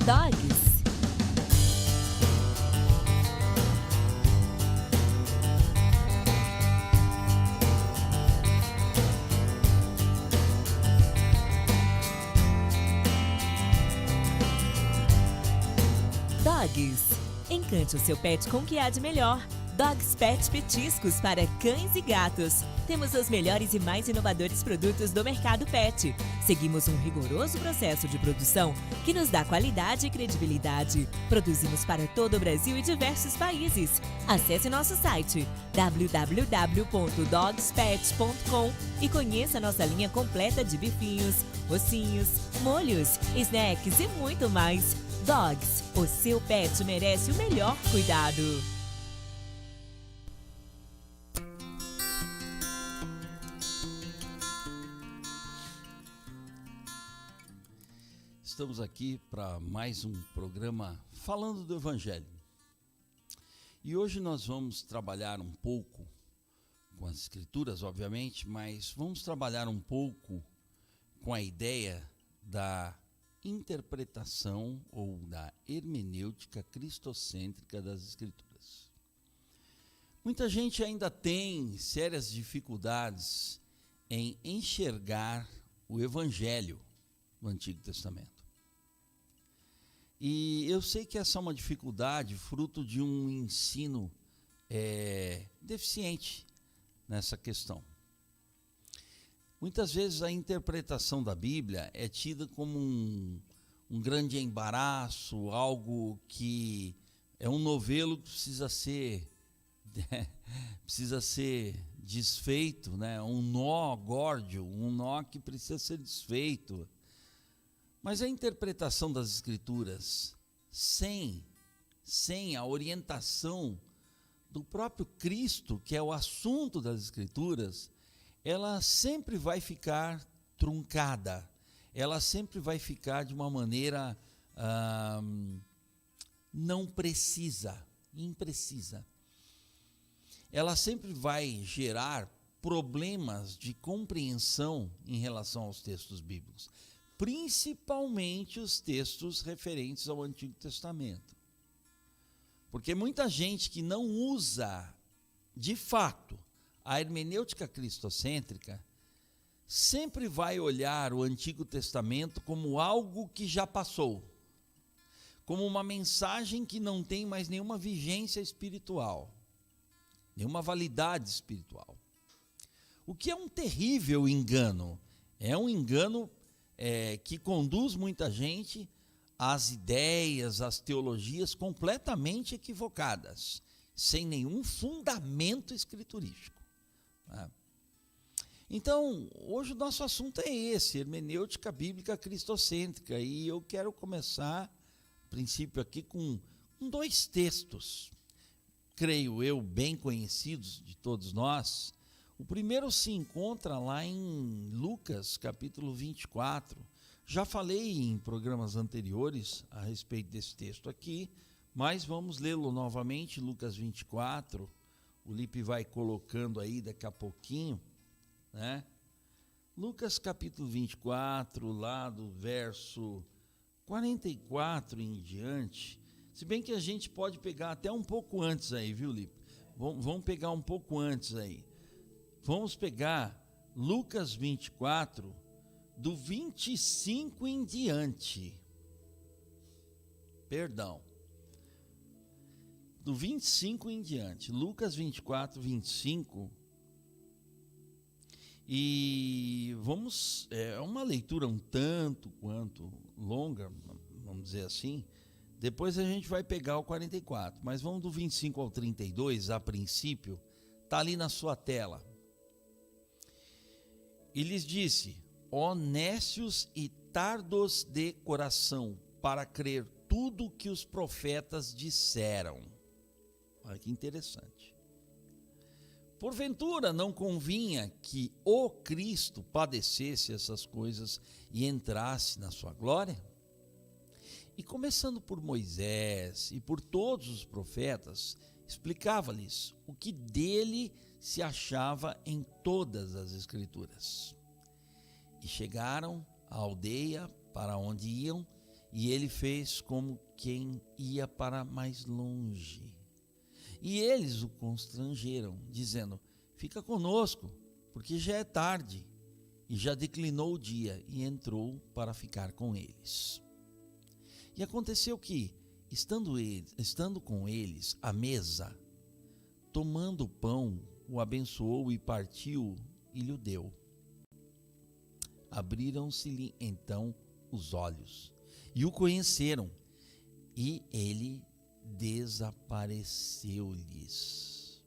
Dogs. Dogs. Encante o seu pet com o que há de melhor. Dogs Pet Petiscos para cães e gatos. Temos os melhores e mais inovadores produtos do mercado pet. Seguimos um rigoroso processo de produção que nos dá qualidade e credibilidade. Produzimos para todo o Brasil e diversos países. Acesse nosso site www.dogspet.com e conheça nossa linha completa de bifinhos, ossinhos, molhos, snacks e muito mais. Dogs, o seu pet merece o melhor cuidado. Estamos aqui para mais um programa falando do Evangelho. E hoje nós vamos trabalhar um pouco com as Escrituras, obviamente, mas vamos trabalhar um pouco com a ideia da interpretação ou da hermenêutica cristocêntrica das Escrituras. Muita gente ainda tem sérias dificuldades em enxergar o Evangelho no Antigo Testamento. E eu sei que essa é uma dificuldade fruto de um ensino deficiente nessa questão. Muitas vezes a interpretação da Bíblia é tida como um grande embaraço, algo que é um novelo que precisa ser desfeito, né? Um nó górdio, um nó que precisa ser desfeito. Mas a interpretação das Escrituras, sem a orientação do próprio Cristo, que é o assunto das Escrituras, ela sempre vai ficar truncada, ela sempre vai ficar de uma maneira não precisa, imprecisa. Ela sempre vai gerar problemas de compreensão em relação aos textos bíblicos, principalmente os textos referentes ao Antigo Testamento. Porque muita gente que não usa, de fato, a hermenêutica cristocêntrica, sempre vai olhar o Antigo Testamento como algo que já passou, como uma mensagem que não tem mais nenhuma vigência espiritual, nenhuma validade espiritual. O que é um terrível engano, é um engano que conduz muita gente às ideias, às teologias completamente equivocadas, sem nenhum fundamento escriturístico. Então, hoje o nosso assunto é esse, hermenêutica bíblica cristocêntrica, e eu quero começar, a princípio aqui, com dois textos, creio eu, bem conhecidos de todos nós. O primeiro se encontra lá em Lucas, capítulo 24. Já falei em programas anteriores a respeito desse texto aqui, mas vamos lê-lo novamente, Lucas 24. O Lipe vai colocando aí daqui a pouquinho, né? Lucas capítulo 24, lá do verso 44 em diante. Se bem que a gente pode pegar até um pouco antes aí, viu, Lipe? Vamos pegar um pouco antes aí. Vamos pegar Lucas 24, do 25 em diante. Perdão. Do 25 em diante. Lucas 24, 25. E vamos, é uma leitura um tanto quanto longa, vamos dizer assim. Depois a gente vai pegar o 44. Mas vamos do 25 ao 32, a princípio. Está ali na sua tela. E lhes disse: ó nécios e tardos de coração, para crer tudo o que os profetas disseram. Olha que interessante. Porventura não convinha que o Cristo padecesse essas coisas e entrasse na sua glória? E começando por Moisés e por todos os profetas, explicava-lhes o que dele se achava em todas as Escrituras. E chegaram à aldeia para onde iam, e ele fez como quem ia para mais longe. E eles o constrangeram, dizendo: fica conosco, porque já é tarde. E já declinou o dia, e entrou para ficar com eles. E aconteceu que, estando com eles à mesa, tomando o pão, o abençoou e partiu e lhe deu. Abriram-se-lhe então os olhos, e o conheceram, e ele desapareceu-lhes.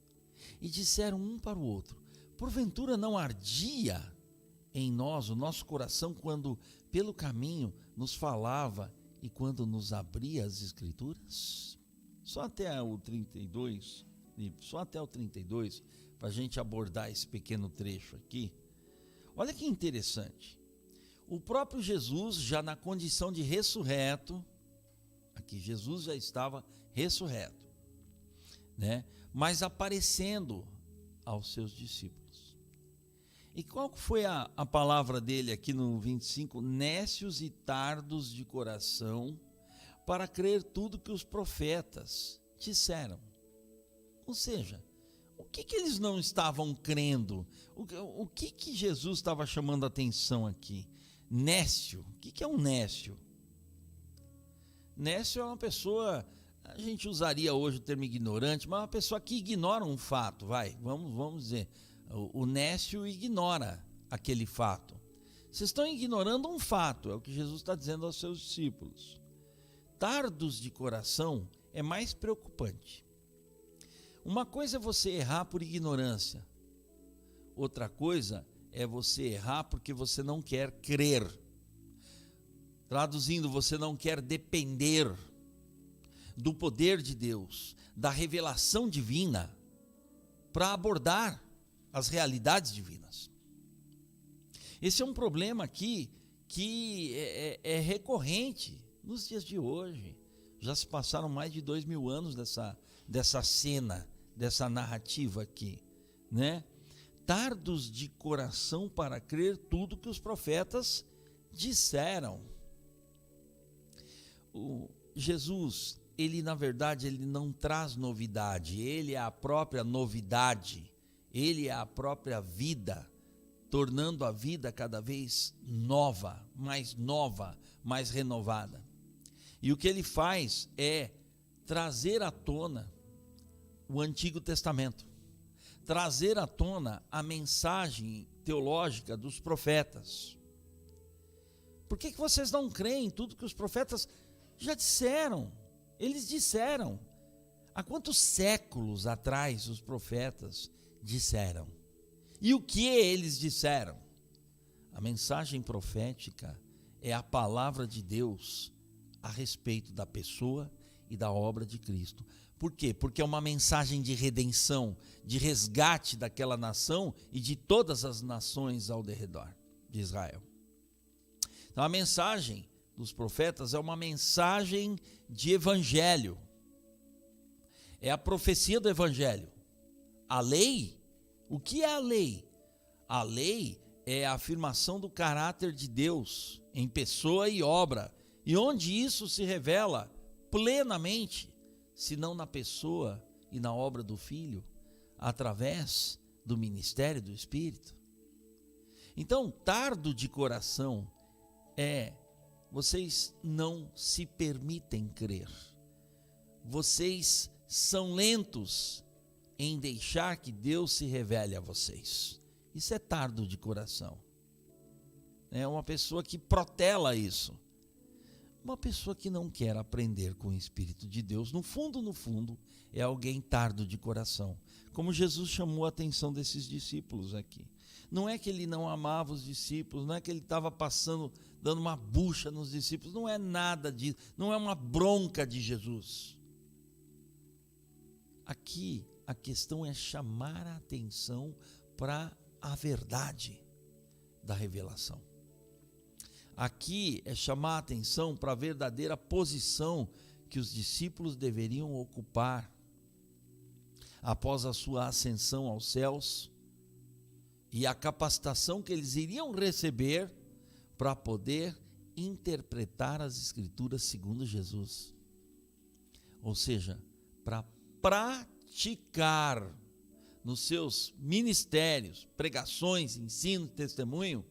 E disseram um para o outro: porventura não ardia em nós o nosso coração quando pelo caminho nos falava e quando nos abria as Escrituras? Só até o 32, para a gente abordar esse pequeno trecho aqui. Olha que interessante. O próprio Jesus, já na condição de ressurreto, aqui Jesus já estava ressurreto, né? Mas aparecendo aos seus discípulos. E qual foi a palavra dele aqui no 25? Nécios e tardos de coração para crer tudo que os profetas disseram. Ou seja, o que eles não estavam crendo? O que Jesus estava chamando a atenção aqui? Nécio. O que é um nécio? Nécio é uma pessoa, a gente usaria hoje o termo ignorante, mas uma pessoa que ignora um fato, vamos dizer. O nécio ignora aquele fato. Vocês estão ignorando um fato, é o que Jesus está dizendo aos seus discípulos. Tardos de coração é mais preocupante. Uma coisa é você errar por ignorância. Outra coisa é você errar porque você não quer crer. Traduzindo, você não quer depender do poder de Deus, da revelação divina, para abordar as realidades divinas. Esse é um problema aqui que é recorrente nos dias de hoje. Já se passaram mais de 2000 anos dessa cena, dessa narrativa aqui, né? Tardos de coração para crer tudo que os profetas disseram. Jesus, ele na verdade, ele não traz novidade, ele é a própria novidade. Ele é a própria vida, tornando a vida cada vez nova, mais renovada. E o que ele faz é trazer à tona o Antigo Testamento, trazer à tona a mensagem teológica dos profetas. Por que vocês não creem em tudo que os profetas já disseram? Eles disseram. Há quantos séculos atrás os profetas disseram? E o que eles disseram? A mensagem profética é a palavra de Deus a respeito da pessoa e da obra de Cristo. Por quê? Porque é uma mensagem de redenção, de resgate daquela nação e de todas as nações ao derredor de Israel. Então a mensagem dos profetas é uma mensagem de evangelho. É a profecia do evangelho. A lei, o que é a lei? A lei é a afirmação do caráter de Deus em pessoa e obra. E onde isso se revela plenamente, se não na pessoa e na obra do Filho, através do ministério do Espírito. Então, tardo de coração vocês não se permitem crer. Vocês são lentos em deixar que Deus se revele a vocês. Isso é tardo de coração. É uma pessoa que protela isso. Uma pessoa que não quer aprender com o Espírito de Deus, no fundo, é alguém tardo de coração. Como Jesus chamou a atenção desses discípulos aqui. Não é que ele não amava os discípulos, não é que ele estava dando uma bucha nos discípulos, não é nada disso, não é uma bronca de Jesus. Aqui a questão é chamar a atenção para a verdade da revelação. Aqui é chamar a atenção para a verdadeira posição que os discípulos deveriam ocupar após a sua ascensão aos céus e a capacitação que eles iriam receber para poder interpretar as Escrituras segundo Jesus. Ou seja, para praticar nos seus ministérios, pregações, ensino, testemunho,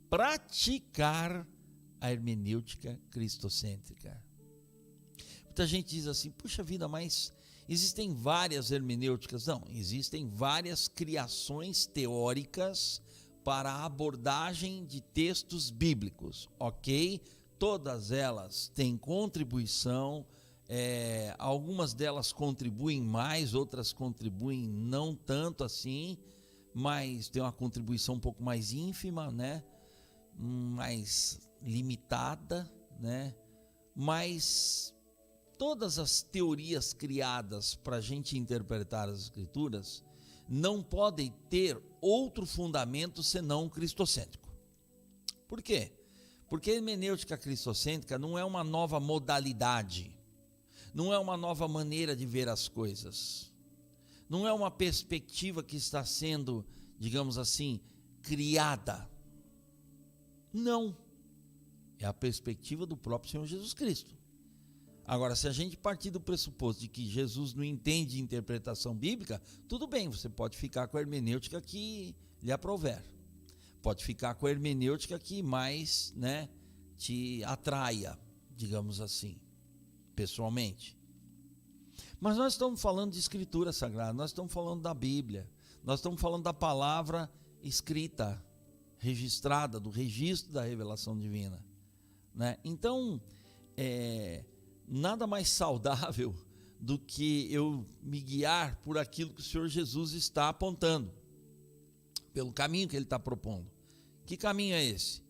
praticar a hermenêutica cristocêntrica. Muita gente diz assim, puxa vida, mas existem várias hermenêuticas. Não, existem várias criações teóricas para a abordagem de textos bíblicos, ok? Todas elas têm contribuição, algumas delas contribuem mais, outras contribuem não tanto assim, mas tem uma contribuição um pouco mais ínfima, né? Mais limitada, né? Mas todas as teorias criadas para a gente interpretar as Escrituras não podem ter outro fundamento senão cristocêntrico. Por quê? Porque a hermenêutica cristocêntrica não é uma nova modalidade, não é uma nova maneira de ver as coisas, não é uma perspectiva que está sendo, digamos assim, criada. Não, é a perspectiva do próprio Senhor Jesus Cristo. Agora, se a gente partir do pressuposto de que Jesus não entende interpretação bíblica, tudo bem, você pode ficar com a hermenêutica que lhe aprouver. Pode ficar com a hermenêutica que mais, né, te atraia, digamos assim, pessoalmente. Mas nós estamos falando de Escritura Sagrada, nós estamos falando da Bíblia, nós estamos falando da palavra escrita, registrada, do registro da revelação divina, né? Então, nada mais saudável do que eu me guiar por aquilo que o Senhor Jesus está apontando, pelo caminho que Ele está propondo. Que caminho é esse?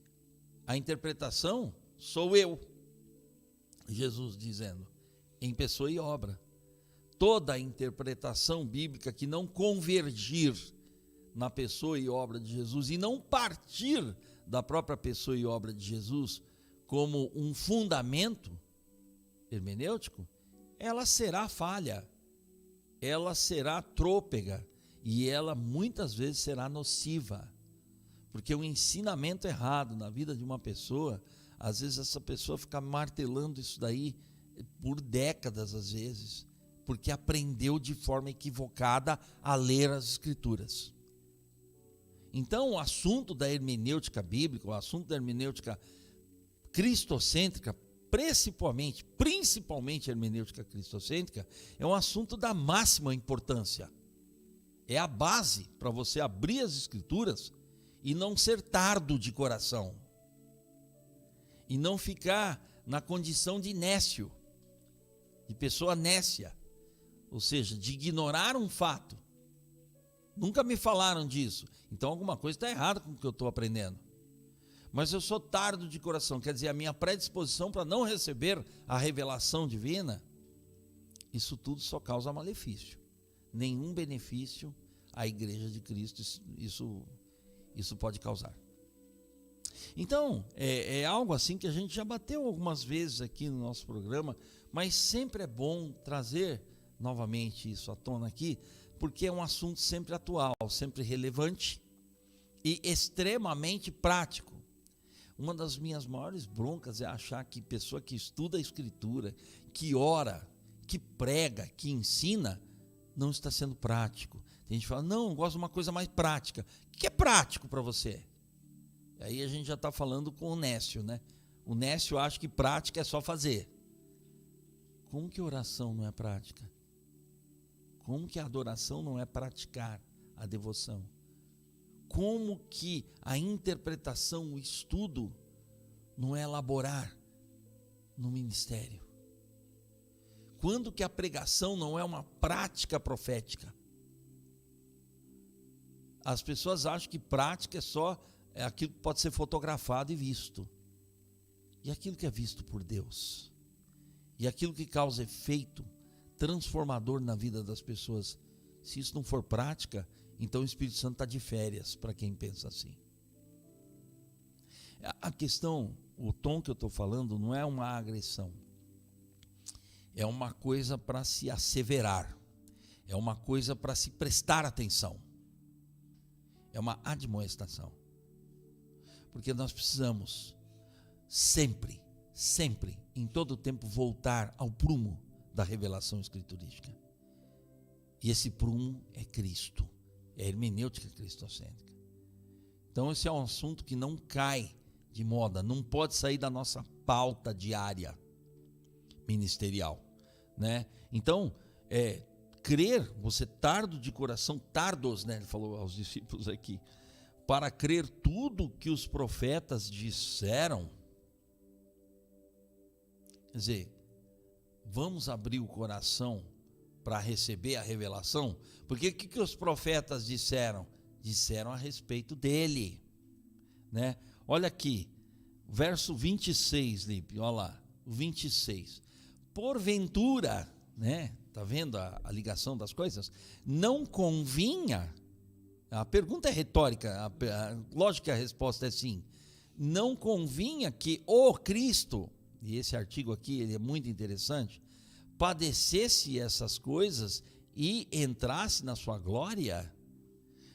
A interpretação sou eu, Jesus dizendo, em pessoa e obra. Toda a interpretação bíblica que não convergir na pessoa e obra de Jesus e não partir da própria pessoa e obra de Jesus como um fundamento hermenêutico, ela será falha, ela será trôpega e ela muitas vezes será nociva, porque o ensinamento errado na vida de uma pessoa, às vezes essa pessoa fica martelando isso daí por décadas às vezes, porque aprendeu de forma equivocada a ler as Escrituras. Então o assunto da hermenêutica bíblica, o assunto da hermenêutica cristocêntrica, principalmente a hermenêutica cristocêntrica, é um assunto da máxima importância. É a base para você abrir as Escrituras e não ser tardo de coração. E não ficar na condição de nécio, de pessoa nécia. Ou seja, de ignorar um fato. Nunca me falaram disso. Então alguma coisa está errada com o que eu estou aprendendo. Mas eu sou tardo de coração, quer dizer, a minha predisposição para não receber a revelação divina, isso tudo só causa malefício. Nenhum benefício à igreja de Cristo isso pode causar. Então, é algo assim que a gente já bateu algumas vezes aqui no nosso programa, mas sempre é bom trazer novamente isso à tona aqui, porque é um assunto sempre atual, sempre relevante e extremamente prático. Uma das minhas maiores broncas é achar que pessoa que estuda a Escritura, que ora, que prega, que ensina, não está sendo prático. Tem gente que fala, não, eu gosto de uma coisa mais prática. O que é prático para você? Aí a gente já está falando com o nécio, né? O nécio acha que prática é só fazer. Como que oração não é prática? Como que a adoração não é praticar a devoção? Como que a interpretação, o estudo, não é elaborar no ministério? Quando que a pregação não é uma prática profética? As pessoas acham que prática é só aquilo que pode ser fotografado e visto. E aquilo que é visto por Deus? E aquilo que causa efeito transformador na vida das pessoas? Se isso não for prática, então o Espírito Santo está de férias para quem pensa assim. A questão, o tom que eu estou falando não é uma agressão. É uma coisa para se asseverar. É uma coisa para se prestar atenção. É uma admoestação. Porque nós precisamos sempre, sempre, em todo o tempo, voltar ao prumo da revelação escriturística. E esse prumo é Cristo, é a hermenêutica cristocêntrica. Então esse é um assunto que não cai de moda, não pode sair da nossa pauta diária ministerial, né? Então, crer, você tardo de coração, tardos, né? Ele falou aos discípulos aqui, para crer tudo que os profetas disseram. Quer dizer, vamos abrir o coração para receber a revelação? Porque o que os profetas disseram? Disseram a respeito dele, né? Olha aqui, verso 26, Lipe, olha lá, 26. Porventura, né? Tá vendo a ligação das coisas? Não convinha, a pergunta é retórica, lógico que a resposta é sim. Não convinha que o Cristo, e esse artigo aqui ele é muito interessante, padecesse essas coisas e entrasse na sua glória?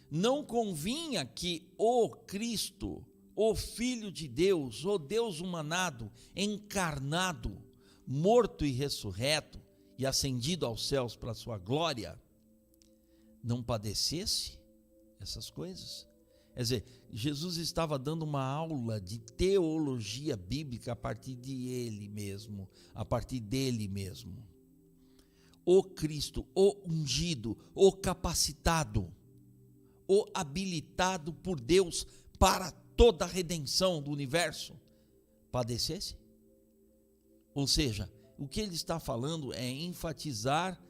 Não convinha que o Cristo, o Filho de Deus, o Deus humanado, encarnado, morto e ressurreto e ascendido aos céus para a sua glória, não padecesse essas coisas? Quer dizer, Jesus estava dando uma aula de teologia bíblica a partir de ele mesmo, a partir dele mesmo. O Cristo, o ungido, o capacitado, o habilitado por Deus para toda a redenção do universo, padecesse? Ou seja, o que ele está falando é enfatizar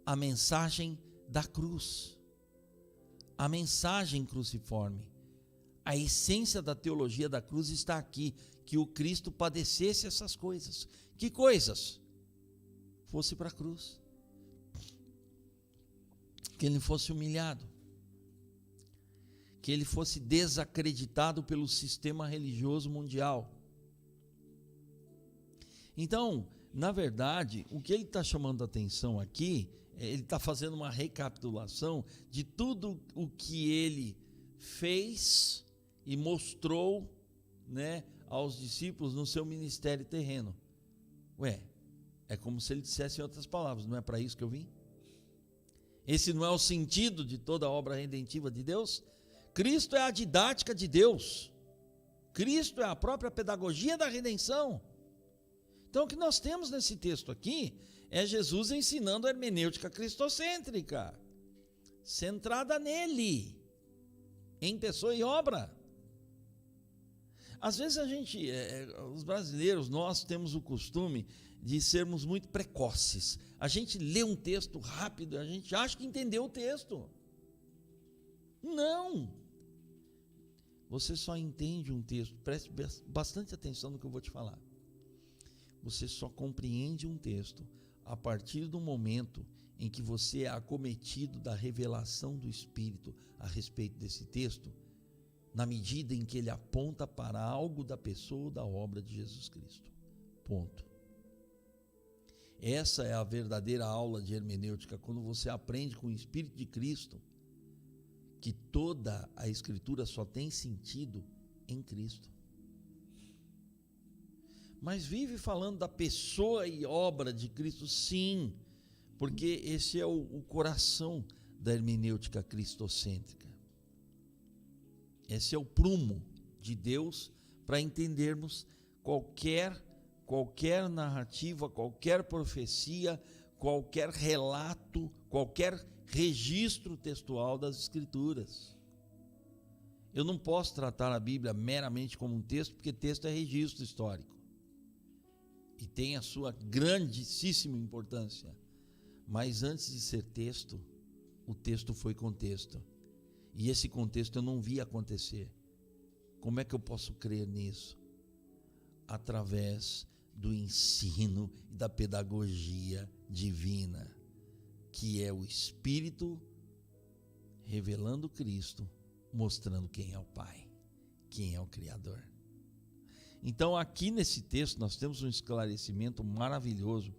a mensagem da cruz, a mensagem cruciforme. A essência da teologia da cruz está aqui, que o Cristo padecesse essas coisas. Que coisas? Fosse para a cruz, que ele fosse humilhado, que ele fosse desacreditado pelo sistema religioso mundial. Então, na verdade, o que ele está chamando a atenção aqui, ele está fazendo uma recapitulação de tudo o que ele fez e mostrou, né, aos discípulos no seu ministério terreno. É como se ele dissesse em outras palavras, não é para isso que eu vim? Esse não é o sentido de toda a obra redentiva de Deus? Cristo é a didática de Deus. Cristo é a própria pedagogia da redenção. Então o que nós temos nesse texto aqui é Jesus ensinando a hermenêutica cristocêntrica, centrada nele, em pessoa e obra. Às vezes os brasileiros, nós temos o costume de sermos muito precoces. A gente lê um texto rápido, a gente acha que entendeu o texto. Não! Você só entende um texto, preste bastante atenção no que eu vou te falar. Você só compreende um texto a partir do momento em que você é acometido da revelação do Espírito a respeito desse texto, na medida em que ele aponta para algo da pessoa ou da obra de Jesus Cristo. Ponto. Essa é a verdadeira aula de hermenêutica, quando você aprende com o Espírito de Cristo que toda a Escritura só tem sentido em Cristo. Mas vive falando da pessoa e obra de Cristo, sim, porque esse é o coração da hermenêutica cristocêntrica. Esse é o prumo de Deus para entendermos qualquer narrativa, qualquer profecia, qualquer relato, qualquer registro textual das Escrituras. Eu não posso tratar a Bíblia meramente como um texto, porque texto é registro histórico e tem a sua grandíssima importância. Mas antes de ser texto, o texto foi contexto. E esse contexto eu não vi acontecer. Como é que eu posso crer nisso? Através do ensino e da pedagogia divina, que é o Espírito revelando Cristo, mostrando quem é o Pai, quem é o Criador. Então aqui nesse texto nós temos um esclarecimento maravilhoso.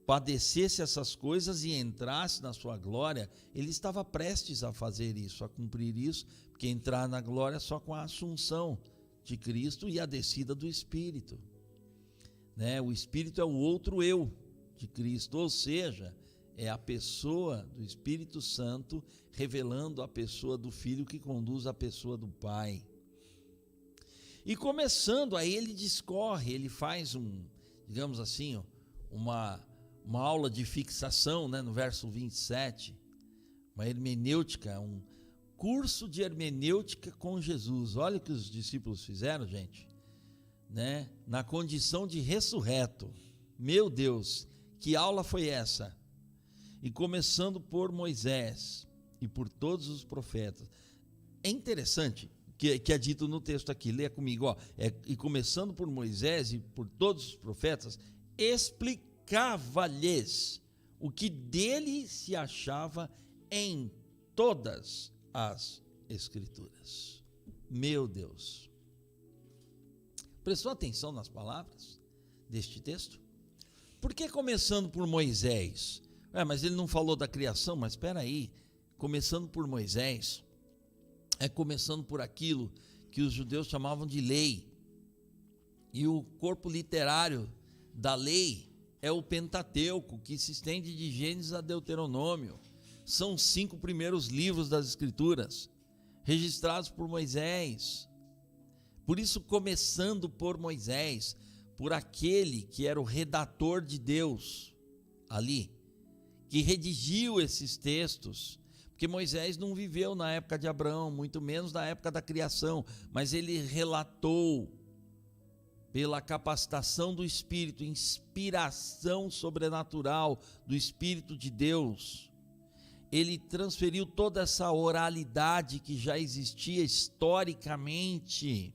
Padecesse essas coisas e entrasse na sua glória, ele estava prestes a fazer isso, a cumprir isso, porque entrar na glória só com a assunção de Cristo e a descida do Espírito. Né? O Espírito é o outro eu de Cristo, ou seja, é a pessoa do Espírito Santo revelando a pessoa do Filho que conduz a pessoa do Pai. E começando, aí ele discorre, ele faz digamos assim, uma aula de fixação, né, no verso 27, uma hermenêutica, um curso de hermenêutica com Jesus. Olha o que os discípulos fizeram, gente, né, na condição de ressurreto. Meu Deus, que aula foi essa? E começando por Moisés e por todos os profetas. É interessante que é dito no texto aqui, leia comigo, ó. E começando por Moisés e por todos os profetas, explicava-lhes o que dele se achava em todas as Escrituras. Meu Deus. Prestou atenção nas palavras deste texto? Por que começando por Moisés? Mas ele não falou da criação, mas espera aí, começando por Moisés, começando por aquilo que os judeus chamavam de lei, e o corpo literário da lei é o Pentateuco, que se estende de Gênesis a Deuteronômio. São 5 primeiros livros das Escrituras, registrados por Moisés. Por isso, começando por Moisés, por aquele que era o redator de Deus ali, que redigiu esses textos, porque Moisés não viveu na época de Abraão, muito menos na época da criação, mas ele relatou pela capacitação do Espírito, inspiração sobrenatural do Espírito de Deus. Ele transferiu toda essa oralidade que já existia historicamente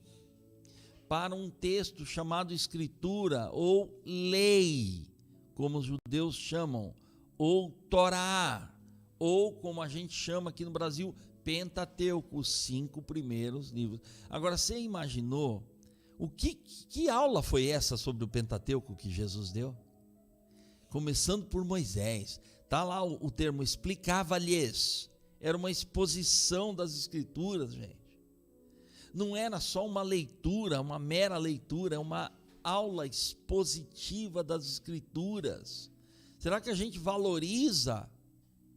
para um texto chamado Escritura ou Lei, como os judeus chamam, ou Torá, ou como a gente chama aqui no Brasil, Pentateuco, os 5 primeiros livros. Agora, você imaginou que aula foi essa sobre o Pentateuco que Jesus deu? Começando por Moisés, está lá o termo explicava-lhes, era uma exposição das Escrituras, gente. Não era só uma leitura, uma mera leitura, é uma aula expositiva das Escrituras. Será que a gente valoriza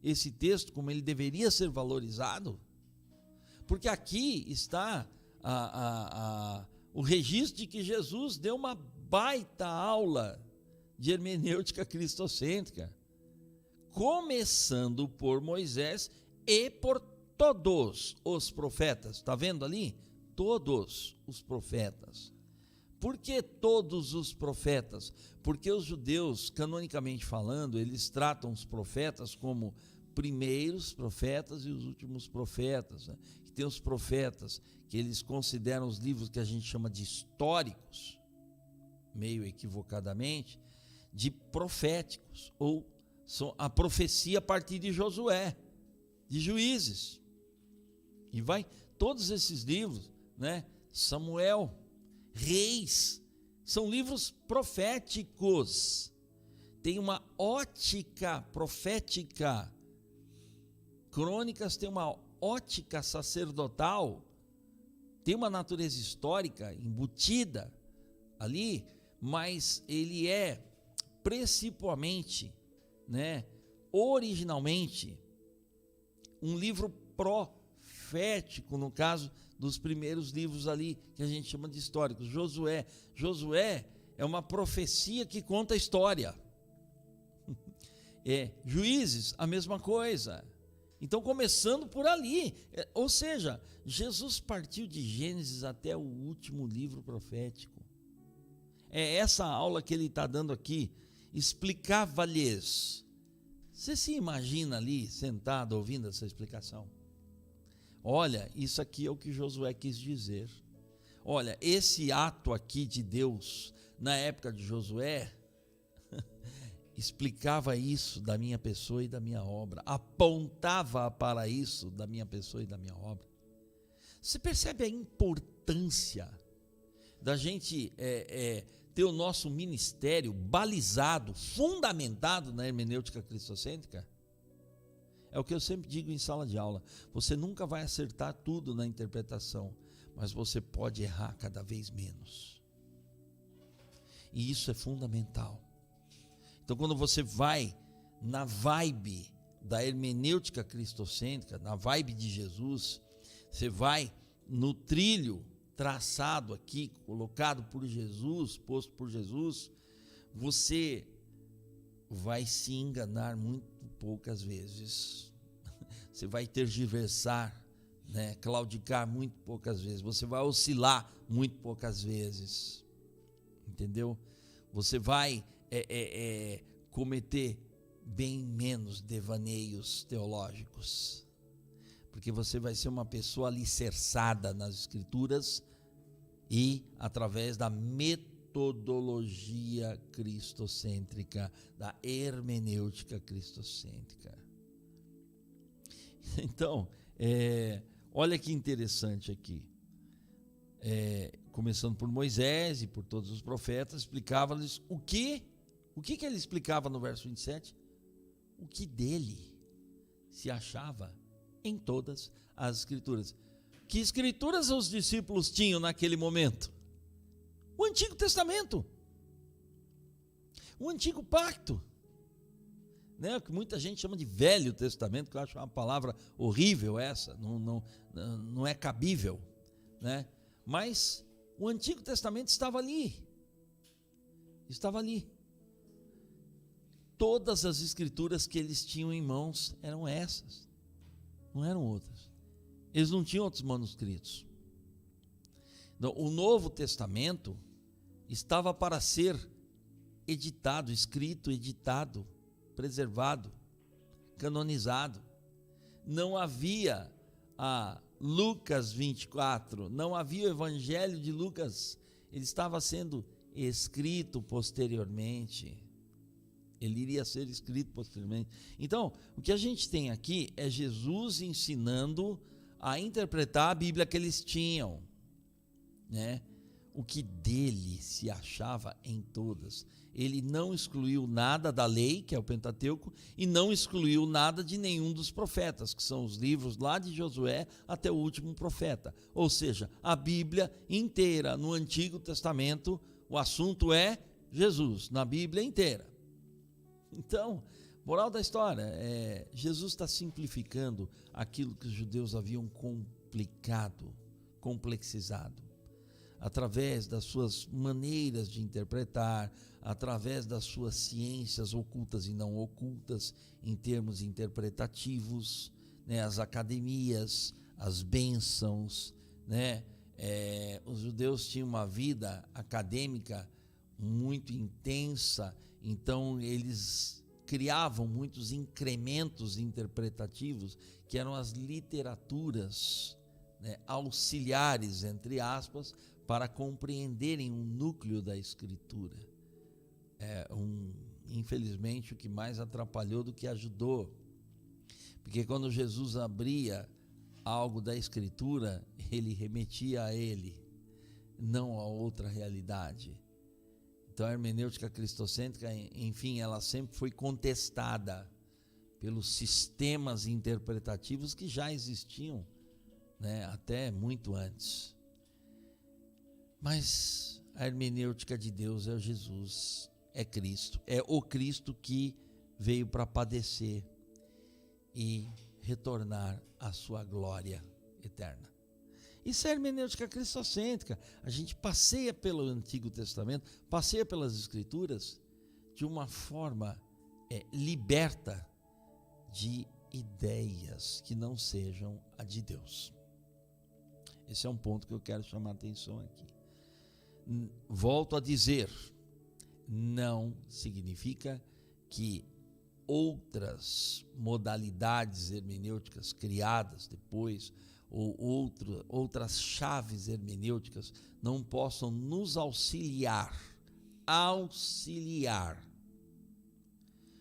esse texto como ele deveria ser valorizado? Porque aqui está o registro de que Jesus deu uma baita aula de hermenêutica cristocêntrica, começando por Moisés e por todos os profetas. Está vendo ali? Todos os profetas. Por que todos os profetas? Porque os judeus, canonicamente falando, eles tratam os profetas como primeiros profetas e os últimos profetas, né? Que tem os profetas que eles consideram os livros que a gente chama de históricos, meio equivocadamente, de proféticos, ou a profecia a partir de Josué, de Juízes, e vai todos esses livros, né? Samuel, Reis, são livros proféticos, tem uma ótica profética. Crônicas tem uma ótica sacerdotal, tem uma natureza histórica embutida ali, mas ele é principalmente, né, originalmente, um livro profético, no caso dos primeiros livros ali, que a gente chama de históricos. Josué é uma profecia que conta a história. Juízes, a mesma coisa. Então, começando por ali, ou seja, Jesus partiu de Gênesis até o último livro profético. É essa aula que ele está dando aqui, explicava-lhes. Você se imagina ali, sentado, ouvindo essa explicação? Olha, isso aqui é o que Josué quis dizer. Olha, esse ato aqui de Deus, na época de Josué, explicava isso da minha pessoa e da minha obra, apontava para isso da minha pessoa e da minha obra. Você percebe a importância da gente ter o nosso ministério balizado, fundamentado na hermenêutica cristocêntrica? É o que eu sempre digo em sala de aula: você nunca vai acertar tudo na interpretação, mas você pode errar cada vez menos. E isso é fundamental. Então, quando você vai na vibe da hermenêutica cristocêntrica, na vibe de Jesus, você vai no trilho traçado aqui, colocado por Jesus, posto por Jesus, você vai se enganar muito poucas vezes. Você vai tergiversar, claudicar muito poucas vezes. Você vai oscilar muito poucas vezes. Entendeu? Você vai cometer bem menos devaneios teológicos, porque você vai ser uma pessoa alicerçada nas Escrituras e através da metodologia cristocêntrica, da hermenêutica cristocêntrica. Então, olha que interessante aqui. Começando por Moisés e por todos os profetas, explicava-lhes o que ele explicava no verso 27? O que dele se achava em todas as Escrituras. Que Escrituras os discípulos tinham naquele momento? O Antigo Testamento, o Antigo Pacto, o que muita gente chama de Velho Testamento, que eu acho uma palavra horrível essa, não é cabível, mas o Antigo Testamento estava ali. Todas as Escrituras que eles tinham em mãos eram essas, não eram outras. Eles não tinham outros manuscritos. Então, o Novo Testamento estava para ser editado, escrito, editado, preservado, canonizado. Não havia Lucas 24, não havia o Evangelho de Lucas, ele estava sendo escrito posteriormente. Ele iria ser escrito posteriormente. Então, o que a gente tem aqui é Jesus ensinando a interpretar a Bíblia que eles tinham, o que dele se achava em todas. Ele não excluiu nada da lei, que é o Pentateuco, e não excluiu nada de nenhum dos profetas, que são os livros lá de Josué até o último profeta. Ou seja, a Bíblia inteira, no Antigo Testamento, o assunto é Jesus, na Bíblia inteira. Então, moral da história, Jesus está simplificando aquilo que os judeus haviam complexizado, através das suas maneiras de interpretar, através das suas ciências ocultas e não ocultas, em termos interpretativos, as academias, as bênçãos, os judeus tinham uma vida acadêmica muito intensa, então eles criavam muitos incrementos interpretativos, que eram as literaturas auxiliares, entre aspas, para compreenderem o núcleo da Escritura. Infelizmente, o que mais atrapalhou do que ajudou, porque quando Jesus abria algo da Escritura, ele remetia a ele, não a outra realidade. Então, a hermenêutica cristocêntrica, enfim, ela sempre foi contestada pelos sistemas interpretativos que já existiam, até muito antes. Mas a hermenêutica de Deus é Jesus, é Cristo, é o Cristo que veio para padecer e retornar à sua glória eterna. Isso é hermenêutica cristocêntrica. A gente passeia pelo Antigo Testamento, passeia pelas Escrituras de uma forma liberta de ideias que não sejam a de Deus. Esse é um ponto que eu quero chamar a atenção aqui. Volto a dizer, não significa que outras modalidades hermenêuticas criadas depois, ou outras chaves hermenêuticas não possam nos auxiliar,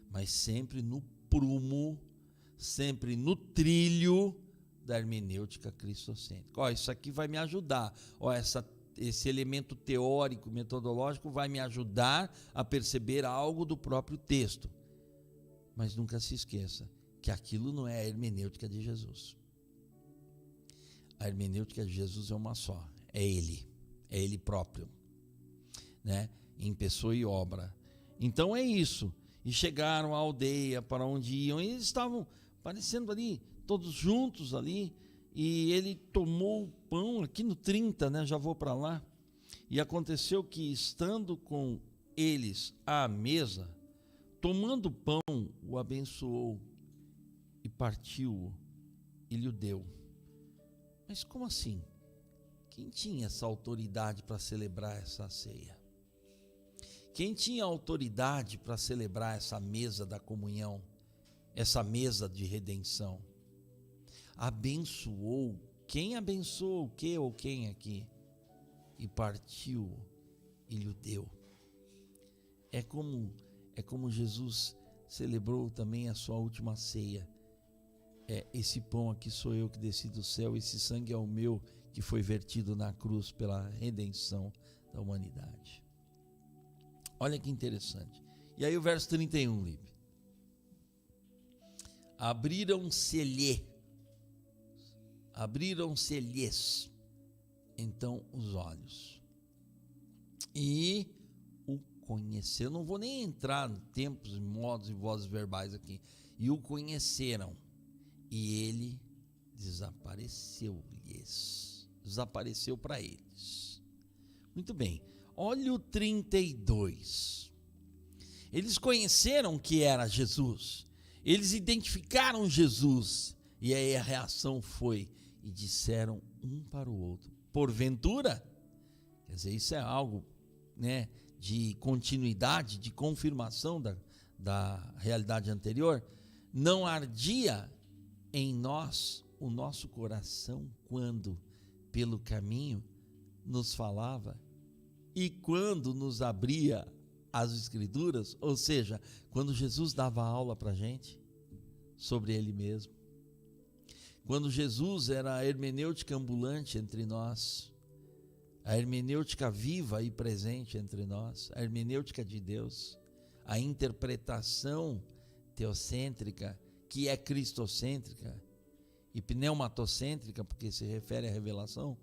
mas sempre no prumo, sempre no trilho da hermenêutica cristocêntrica. Isso aqui vai me ajudar, esse elemento teórico, metodológico vai me ajudar a perceber algo do próprio texto, mas nunca se esqueça que aquilo não é a hermenêutica de Jesus. A hermenêutica de Jesus é uma só, é Ele próprio, né? Em pessoa e obra. Então é isso. E chegaram à aldeia para onde iam, e eles estavam aparecendo ali, todos juntos ali, e ele tomou o pão, aqui no 30, né? Já vou para lá. E aconteceu que, estando com eles à mesa, tomando o pão, o abençoou e partiu-o e lhe deu. Mas como assim? Quem tinha essa autoridade para celebrar essa ceia? Quem tinha autoridade para celebrar essa mesa da comunhão, essa mesa de redenção? Abençoou. Quem abençoou o que ou quem aqui? E partiu e lhe deu. É como Jesus celebrou também a sua última ceia. Esse pão aqui sou eu que desci do céu, esse sangue é o meu que foi vertido na cruz pela redenção da humanidade. Olha que interessante. E aí o verso 31, Lipe. Abriram-se-lhes então os olhos e o conheceram. Não vou nem entrar em tempos, modos e vozes verbais aqui. E o conheceram, e ele desapareceu-lhes. Desapareceu para eles. Muito bem. Olha o 32. Eles conheceram que era Jesus. Eles identificaram Jesus. E aí a reação foi, e disseram um para o outro: porventura, quer dizer, isso é algo, né, de continuidade, de confirmação da realidade anterior. Não ardia em nós o nosso coração quando pelo caminho nos falava e quando nos abria as Escrituras, ou seja, quando Jesus dava aula para a gente sobre Ele mesmo, quando Jesus era a hermenêutica ambulante entre nós, a hermenêutica viva e presente entre nós, a hermenêutica de Deus, a interpretação teocêntrica, que é cristocêntrica, e pneumatocêntrica, porque se refere à revelação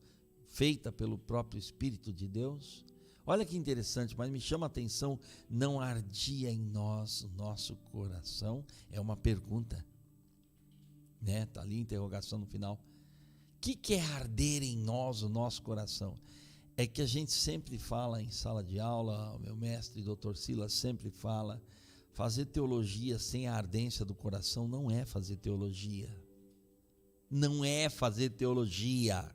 feita pelo próprio Espírito de Deus. Olha que interessante, mas me chama a atenção, não ardia em nós o nosso coração? É uma pergunta, né? Está ali a interrogação no final. O que é arder em nós o nosso coração? É que a gente sempre fala em sala de aula, o meu mestre, Dr. Silas, sempre fala, fazer teologia sem a ardência do coração não é fazer teologia. Não é fazer teologia.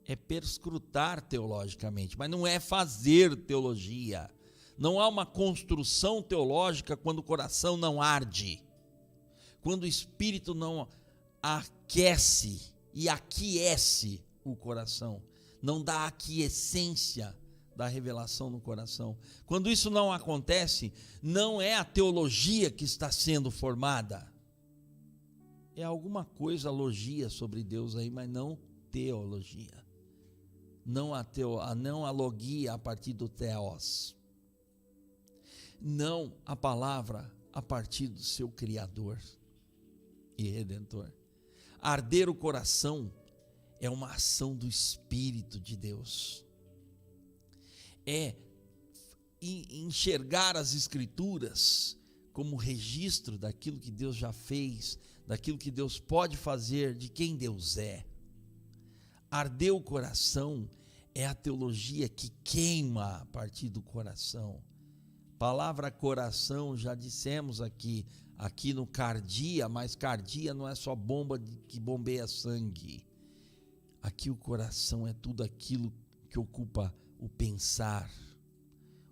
É perscrutar teologicamente, mas não é fazer teologia. Não há uma construção teológica quando o coração não arde, quando o espírito não aquece e aquiesce o coração, não dá aquiescência da revelação no coração. Quando isso não acontece, não é a teologia que está sendo formada, é alguma coisa, logia sobre Deus aí, mas não teologia. Não a logia a partir do theos. Não a palavra a partir do seu Criador e Redentor. Arder o coração é uma ação do Espírito de Deus. É enxergar as Escrituras como registro daquilo que Deus já fez, daquilo que Deus pode fazer, de quem Deus é. Arder o coração é a teologia que queima a partir do coração. Palavra coração, já dissemos aqui no cardia, mas cardia não é só bomba que bombeia sangue. Aqui o coração é tudo aquilo que ocupa o pensar,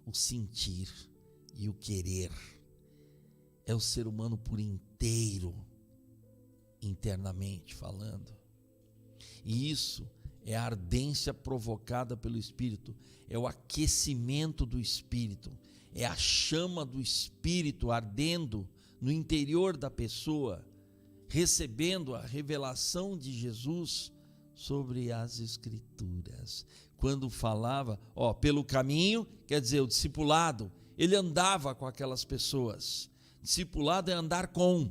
o sentir e o querer. É o ser humano por inteiro, internamente falando. E isso é a ardência provocada pelo Espírito, é o aquecimento do Espírito, é a chama do Espírito ardendo no interior da pessoa, recebendo a revelação de Jesus sobre as Escrituras. Quando falava, pelo caminho, quer dizer, o discipulado, ele andava com aquelas pessoas. Discipulado é andar com.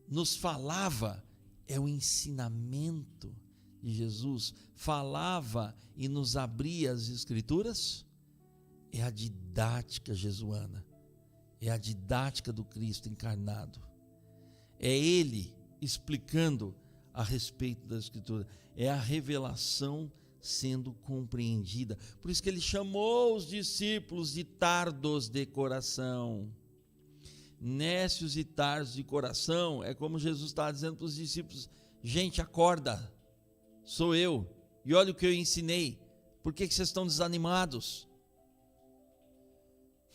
Nos falava, é o ensinamento de Jesus, falava e nos abria as Escrituras, é a didática jesuana, é a didática do Cristo encarnado, é Ele explicando a respeito da Escritura, é a revelação sendo compreendida. Por isso que Ele chamou os discípulos de tardos de coração, nécios e tardos de coração. É como Jesus estava dizendo para os discípulos: gente, acorda, sou eu, e olha o que eu ensinei, por que vocês estão desanimados?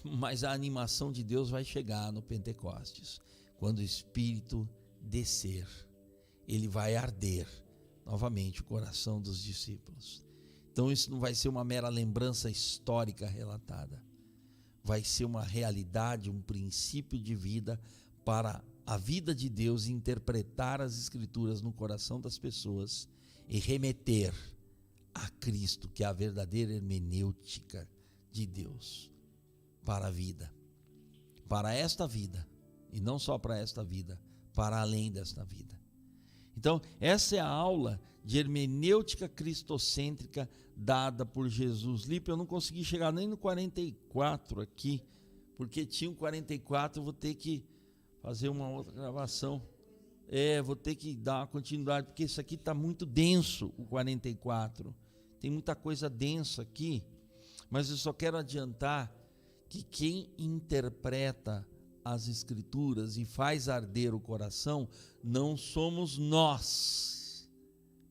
Mas a animação de Deus vai chegar no Pentecostes, quando o Espírito descer, ele vai arder novamente o coração dos discípulos. Então isso não vai ser uma mera lembrança histórica relatada, vai ser uma realidade, um princípio de vida para a vida de Deus interpretar as Escrituras no coração das pessoas e remeter a Cristo, que é a verdadeira hermenêutica de Deus para a vida, para esta vida, e não só para esta vida, para além desta vida. Então, essa é a aula de hermenêutica cristocêntrica dada por Jesus. Lipe, eu não consegui chegar nem no 44 aqui, porque tinha um 44, eu vou ter que fazer uma outra gravação. Vou ter que dar uma continuidade, porque isso aqui está muito denso, o 44. Tem muita coisa densa aqui, mas eu só quero adiantar que quem interpreta as Escrituras e faz arder o coração não somos nós,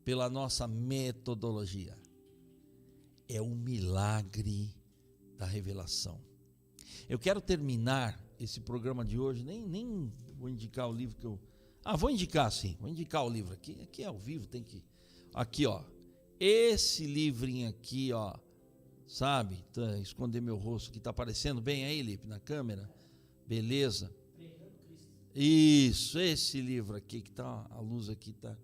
pela nossa metodologia. É o milagre da revelação. Eu quero terminar esse programa de hoje, nem vou indicar o livro que eu... vou indicar sim, vou indicar o livro aqui. Aqui é ao vivo, tem que... Aqui, ó, esse livrinho aqui, ó, sabe? Esconder meu rosto, que está aparecendo bem aí, Lipe, na câmera. Beleza? Isso, esse livro aqui, que tá, a luz aqui está...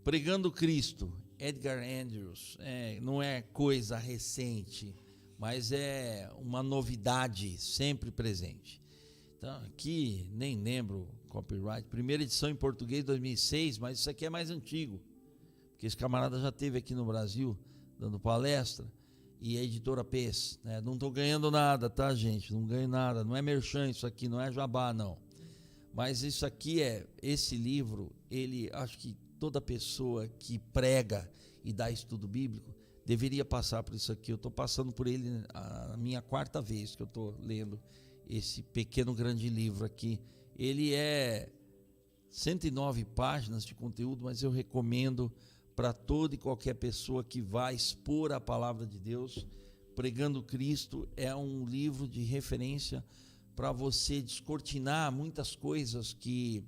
Pregando Cristo, Edgar Andrews. Não é coisa recente, mas é uma novidade sempre presente. Então, aqui, nem lembro copyright, primeira edição em português 2006, mas isso aqui é mais antigo, porque esse camarada já esteve aqui no Brasil, dando palestra, e a editora PES, né? Não estou ganhando nada, tá, gente? Não ganho nada, não é merchan isso aqui, não é jabá, não. Mas isso aqui esse livro, ele, acho que toda pessoa que prega e dá estudo bíblico deveria passar por isso aqui. Eu estou passando por ele a minha 4ª vez que eu estou lendo esse pequeno grande livro aqui. Ele é 109 páginas de conteúdo, mas eu recomendo para toda e qualquer pessoa que vai expor a palavra de Deus. Pregando Cristo é um livro de referência para você descortinar muitas coisas que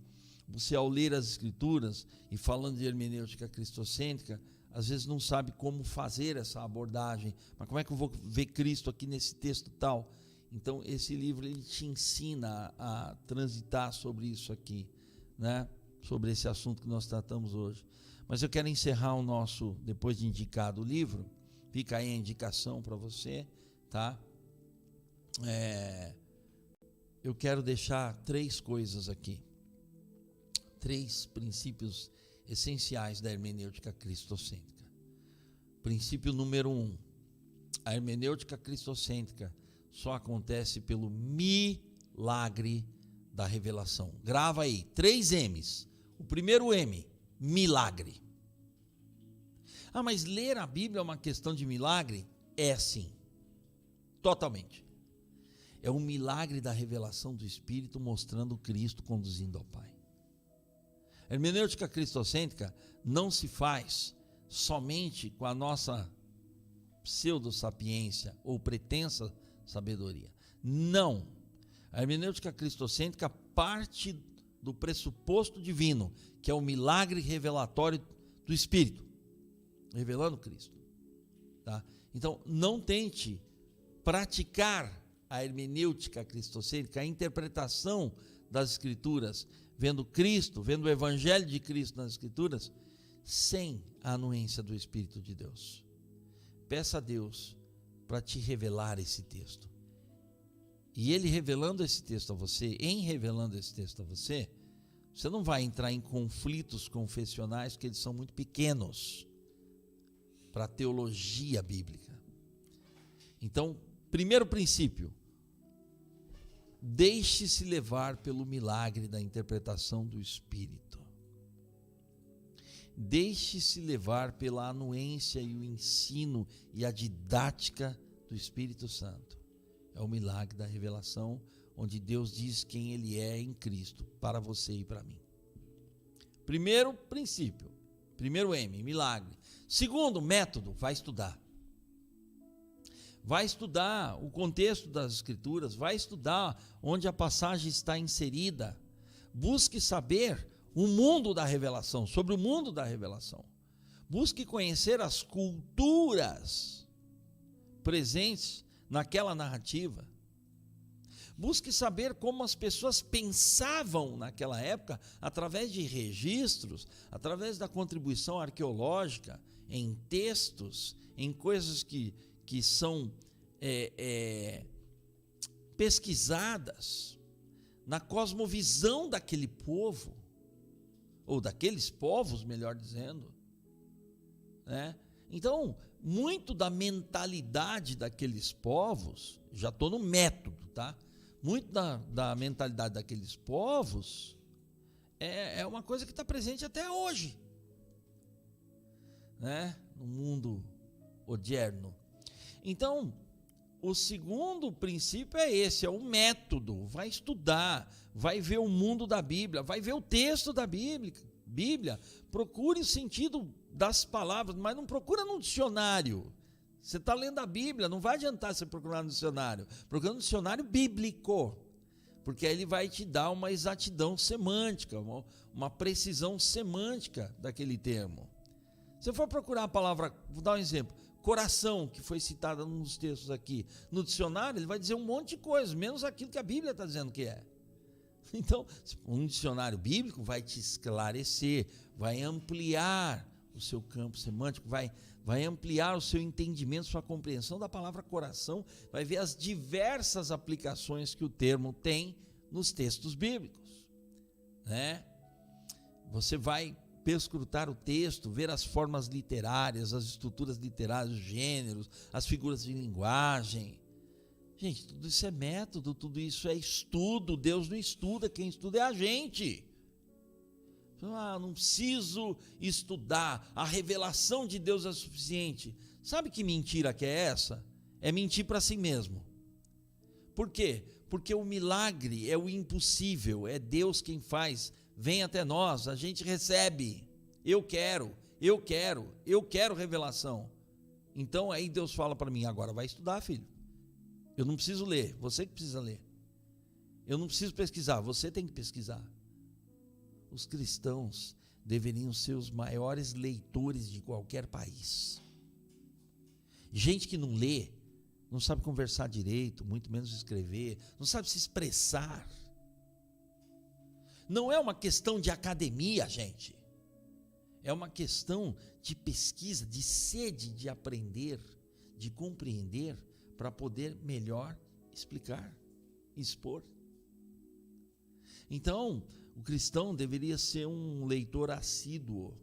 você, ao ler as Escrituras e falando de hermenêutica cristocêntrica, às vezes não sabe como fazer essa abordagem. Mas como é que eu vou ver Cristo aqui nesse texto tal? Então esse livro ele te ensina a transitar sobre isso aqui, né? Sobre esse assunto que nós tratamos hoje. Mas eu quero encerrar o nosso, depois de indicado o livro, fica aí a indicação para você, tá? Eu quero deixar 3 coisas aqui, 3 princípios essenciais da hermenêutica cristocêntrica. Princípio número 1, a hermenêutica cristocêntrica só acontece pelo milagre da revelação. Grava aí, 3 M's. O primeiro M, milagre. Mas ler a Bíblia é uma questão de milagre? É sim, totalmente. É um milagre da revelação do Espírito mostrando Cristo conduzindo ao Pai. A hermenêutica cristocêntrica não se faz somente com a nossa pseudo-sapiência ou pretensa sabedoria. Não. A hermenêutica cristocêntrica parte do pressuposto divino, que é o milagre revelatório do Espírito, revelando Cristo. Tá? Então, não tente praticar a hermenêutica cristocêntrica, a interpretação das Escrituras, vendo Cristo, vendo o Evangelho de Cristo nas Escrituras, sem a anuência do Espírito de Deus. Peça a Deus para te revelar esse texto. E Ele revelando esse texto a você, em revelando esse texto a você Você não vai entrar em conflitos confessionais, porque eles são muito pequenos para a teologia bíblica. Então, primeiro princípio, deixe-se levar pelo milagre da interpretação do Espírito. Deixe-se levar pela anuência e o ensino e a didática do Espírito Santo. É o milagre da revelação, onde Deus diz quem Ele é em Cristo, para você e para mim. Primeiro princípio, primeiro M, milagre. Segundo, método, vai estudar. Vai estudar o contexto das Escrituras, vai estudar onde a passagem está inserida. Busque saber o mundo da revelação, sobre o mundo da revelação. Busque conhecer as culturas presentes naquela narrativa. Busque saber como as pessoas pensavam naquela época, através de registros, através da contribuição arqueológica, em textos, em coisas que são pesquisadas, na cosmovisão daquele povo, ou daqueles povos, melhor dizendo, né? Então, muito da mentalidade daqueles povos, já estou no método, tá? Muito da mentalidade daqueles povos é uma coisa que está presente até hoje, né? No mundo odierno. Então, o segundo princípio é esse, é o método. Vai estudar, vai ver o mundo da Bíblia, vai ver o texto da Bíblia. Procure o sentido das palavras, mas não procura num dicionário. Você está lendo a Bíblia, não vai adiantar você procurar no dicionário. Procura no dicionário bíblico, porque aí ele vai te dar uma exatidão semântica, uma precisão semântica daquele termo. Se eu for procurar a palavra, vou dar um exemplo, coração, que foi citada nos textos aqui, no dicionário, ele vai dizer um monte de coisa, menos aquilo que a Bíblia está dizendo que é. Então, um dicionário bíblico vai te esclarecer, vai ampliar o seu campo semântico, vai ampliar o seu entendimento, sua compreensão da palavra coração, vai ver as diversas aplicações que o termo tem nos textos bíblicos, né? Você vai perscrutar o texto, ver as formas literárias, as estruturas literárias, os gêneros, as figuras de linguagem. Gente, tudo isso é método, tudo isso é estudo. Deus não estuda, quem estuda é a gente. Não preciso estudar, a revelação de Deus é suficiente. Sabe que mentira que é essa? É mentir para si mesmo. Por quê? Porque o milagre é o impossível, é Deus quem faz. Vem até nós, a gente recebe. Eu quero revelação. Então aí Deus fala para mim, agora vai estudar, filho. Eu não preciso ler, você que precisa ler. Eu não preciso pesquisar, você tem que pesquisar. Os cristãos deveriam ser os maiores leitores de qualquer país. Gente que não lê, não sabe conversar direito, muito menos escrever, não sabe se expressar. Não é uma questão de academia, gente. É uma questão de pesquisa, de sede de aprender, de compreender, para poder melhor explicar, expor. Então, o cristão deveria ser um leitor assíduo.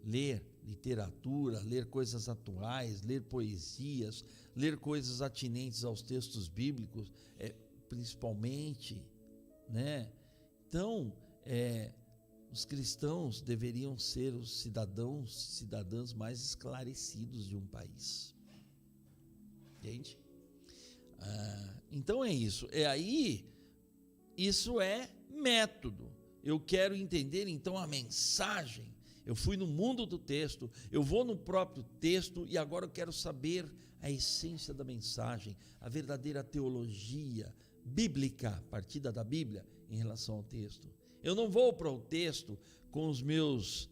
Ler literatura, ler coisas atuais, ler poesias, ler coisas atinentes aos textos bíblicos, principalmente, né? Então, os cristãos deveriam ser os cidadãos mais esclarecidos de um país. Entende? Então é isso. Isso é método. Eu quero entender então a mensagem. Eu fui no mundo do texto, eu vou no próprio texto e agora eu quero saber a essência da mensagem, a verdadeira teologia bíblica, partida da Bíblia em relação ao texto. Eu não vou para o texto com os meus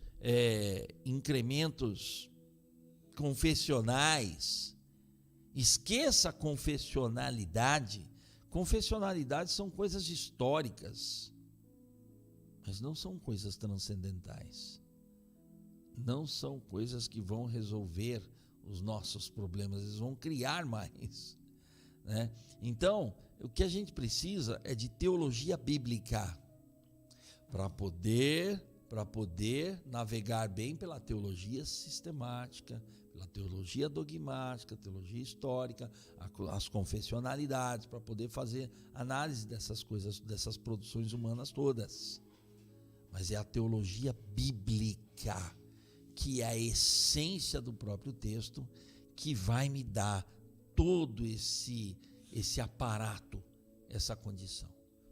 incrementos confessionais. Esqueça a confessionalidade. Confessionalidade são coisas históricas, mas não são coisas transcendentais. Não são coisas que vão resolver os nossos problemas, eles vão criar mais, né? Então, o que a gente precisa é de teologia bíblica. para poder navegar bem pela teologia sistemática, pela teologia dogmática, teologia histórica, as confessionalidades, para poder fazer análise dessas coisas, dessas produções humanas todas. Mas é a teologia bíblica, que é a essência do próprio texto, que vai me dar todo esse aparato, essa condição.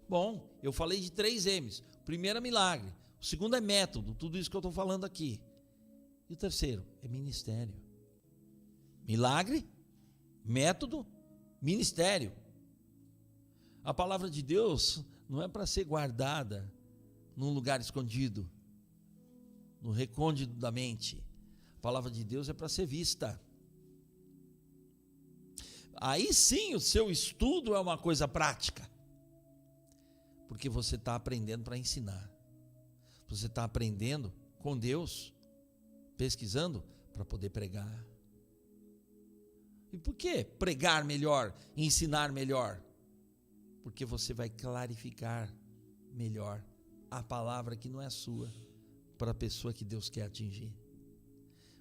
Bom, eu falei de 3 M's. O primeiro é milagre, o segundo é método, tudo isso que eu estou falando aqui. E o terceiro é ministério. Milagre, método, ministério. A palavra de Deus não é para ser guardada num lugar escondido, no recôndito da mente. A palavra de Deus é para ser vista. Aí sim o seu estudo é uma coisa prática, porque você está aprendendo para ensinar. Você está aprendendo com Deus, pesquisando para poder pregar. E por que pregar melhor, ensinar melhor? Porque você vai clarificar melhor a palavra que não é sua, para a pessoa que Deus quer atingir.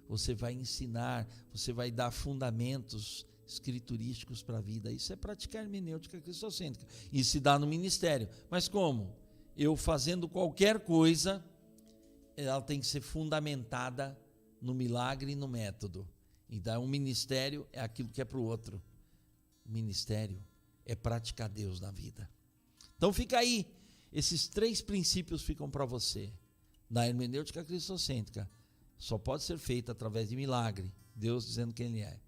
Você vai ensinar, você vai dar fundamentos escriturísticos para a vida. Isso é praticar hermenêutica cristocêntrica. Isso se dá no ministério. Mas como? Eu fazendo qualquer coisa, ela tem que ser fundamentada no milagre e no método. Então, um ministério é aquilo que é para o outro. O ministério é praticar Deus na vida. Então fica aí. Esses 3 princípios ficam para você. Na hermenêutica cristocêntrica, só pode ser feita através de milagre, Deus dizendo quem Ele é.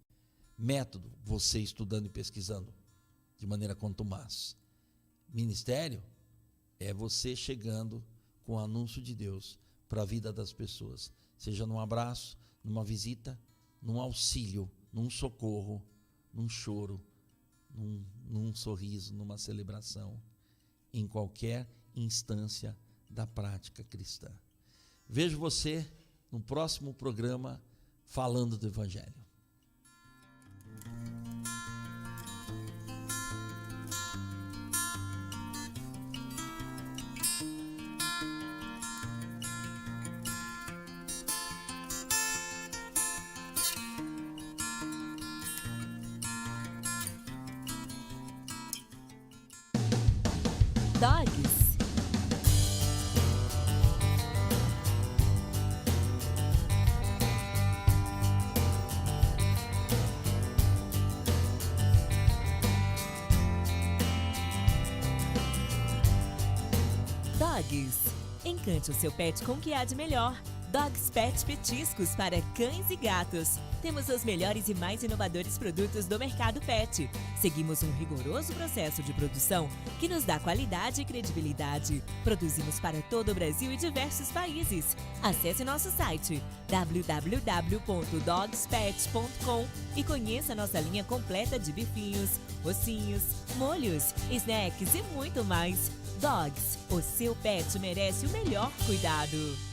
Método, você estudando e pesquisando de maneira contumaz. Ministério é você chegando com o anúncio de Deus para a vida das pessoas, seja num abraço, numa visita, num auxílio, num socorro, num choro, num sorriso, numa celebração, em qualquer instância da prática cristã. Vejo você no próximo programa falando do Evangelho. Dogs. Dogs. Encante o seu pet com o que há de melhor. Dogs Pet Petiscos para cães e gatos. Temos os melhores e mais inovadores produtos do mercado pet. Seguimos um rigoroso processo de produção que nos dá qualidade e credibilidade. Produzimos para todo o Brasil e diversos países. Acesse nosso site www.dogspet.com e conheça nossa linha completa de bifinhos, ossinhos, molhos, snacks e muito mais. Dogs, o seu pet merece o melhor cuidado.